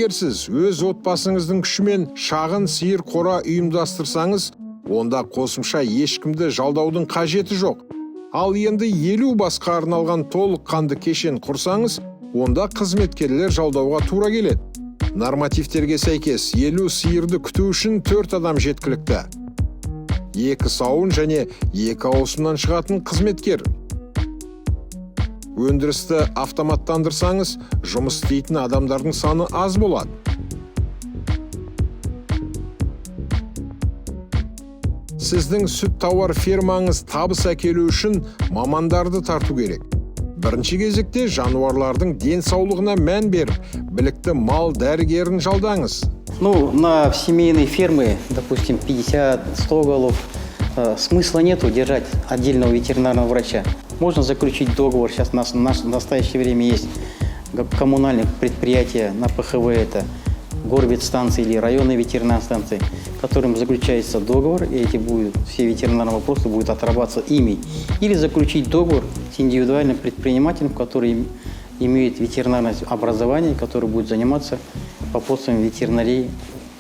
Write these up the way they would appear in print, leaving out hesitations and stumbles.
Егер сіз өз отбасыңыздың күшімен шағын сиыр қора ұйымдастырсаңыз, онда қосымша ешкімді жалдаудың қажеті жоқ. Ал енді 50 басқа арналған толыққанды кешен құрсаңыз, онда қызметкерлер жалдауға тура келеді. Нормативтерге сәйкес 50 сиырды күту үшін 4 адам жеткілікті. 2 сауын және 2 ауысымнан шығатын қызметкер. Өндірісті автоматтандырсаңыз, жұмыс істейтін адамдардың саны аз болады. Сіздің сүт тауар фермаңыз табыс әкелу үшін мамандарды тарту керек. Бірінші кезекте жануарлардың денсаулығына мән беріп, білікті мал дәрігерін жалдаңыз. На семейные фермы, допустим, 50-100 голов, смысла нету держать отдельного ветеринарного врача. Можно заключить договор, сейчас в настоящее время есть коммунальные предприятия на ПХВ, это горветстанции или районные ветеринарные станции, которым заключается договор, и все ветеринарные вопросы будут отрабатываться ими. Или заключить договор с индивидуальным предпринимателем, который имеет ветеринарное образование, который будет заниматься вопросами ветеринарии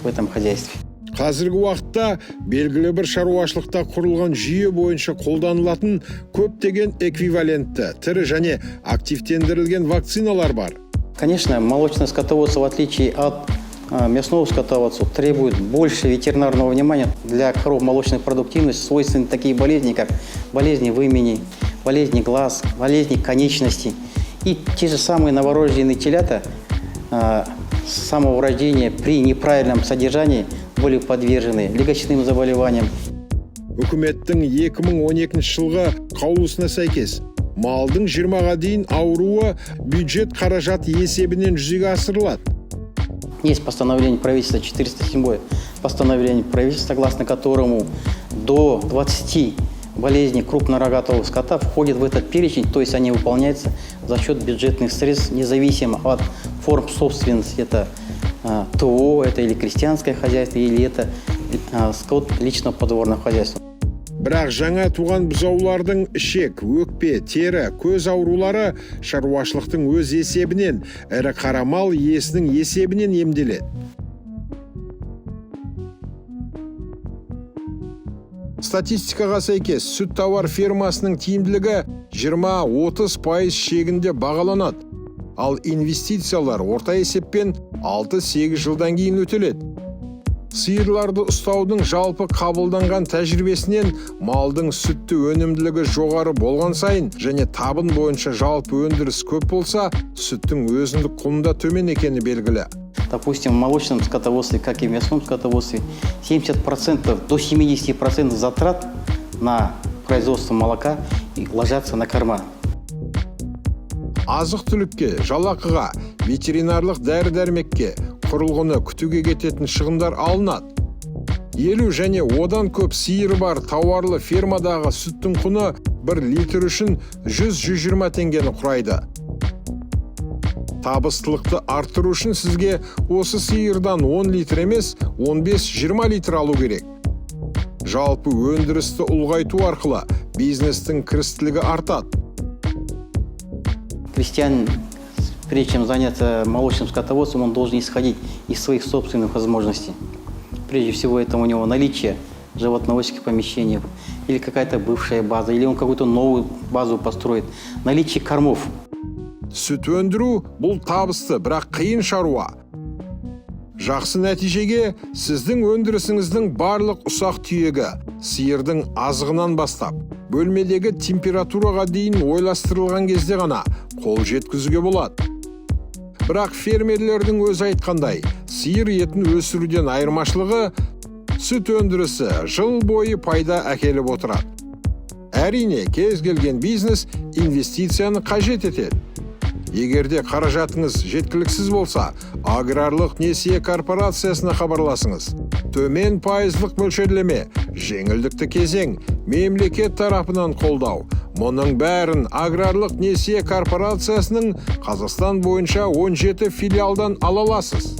в этом хозяйстве. Қазіргі уақытта белгілі бір шаруашылықта құрылған жүйе бойынша қолданылатын көптеген эквивалентті, тірі және активтендірілген вакциналар бар. Конечно, молочное скотоводство, в отличие от мясного скотоводства, требует больше ветеринарного внимания. Для коров молочной продуктивности свойственны такие болезни, как болезни вымени, болезни глаз, болезни конечностей. И те же самые новорожденные телята с самого рождения при неправильном содержании были подвержены легочным заболеваниям. Үкіметтің 2012 жылғы қаулысына сәйкес, малдың 20-ға дейін ауруы бюджет қаражат есебінен жүзеге асырылады. Есть постановление правительства 407, постановление правительства, согласно которому до 20 болезней крупнорогатого скота входят в этот перечень, то есть они выполняются за счет бюджетных средств, независимо от форм собственности. Это ТО, это или крестьянское хозяйство, или это скот личного подворного хозяйства. Бірақ жаңа туған бұзаулардың ішек, өкпе, тері, көз аурулары шаруашылықтың өз есебінен, ірі қара мал иесінің есебінен емделеді. Статистикаға сәйкес, сүт тауар фермасының тиімділігі 20-30% шегінде бағаланады. Ал инвестициялар орта есеппен 6-8 жылдан кейін өтеледі. Сиырларды ұстаудың жалпы қабылданған тәжірибесінен малдың сүтті өнімділігі жоғары болған сайын және табын бойынша жалпы өндіріс көп болса, сүттің өзіндік құнында төмен екені белгілі. Допустим, в молочном скотоводстве, как и в мясном скотоводстве, 70% до 70% затрат на производство молока ложатся на корма. Азық-түлікке, жалақыға, ветеринарлық дәрі-дәрмекке, құрылғыны күтуге кететін шығындар алынады. 50 және одан көп сиыры бар тауарлы фермадағы сүттің құны 1 литр үшін 100-120 теңгені құрайды. Табыстылықты арттыру үшін сізге осы сиырдан 10 литр емес, 15-20 литр алу керек. Жалпы өндірісті ұлғайту арқылы бизнестің кірістілігі артады. Крестьянин, прежде чем заняться молочным скотоводством, он должен исходить из своих собственных возможностей. Прежде всего, это у него наличие животноводческих помещений, или какая-то бывшая база, или он какую-то новую базу построит, наличие кормов. Сүт өндіру бұл табысты, бірақ қиын шаруа. Жақсы нәтижеге сіздің өндірісіңіздің барлық ұсақ түйегі, сиырдың азығынан бастап, бөлмедегі температураға дейін ойластырылған кезде ғана қол жеткізуге болады. Бірақ фермерлердің өзі айтқандай, сиыр етін өсіруден айырмашылығы сүт өндірісі жыл бойы пайда әкеліп отырады. Әрине, кез келген бизнес инвестицияны қажет етеді. Егерде қаражатыңыз жеткіліксіз болса, аграрлық несие корпорациясына хабарласыңыз. Төмен пайыздық мөлшерлеме, жеңілдікті кезең, мемлекет тарапынан қолдау. Мұның бәрін аграрлық несие корпорациясының Қазақстан бойынша 17 филиалдан ала аласыз.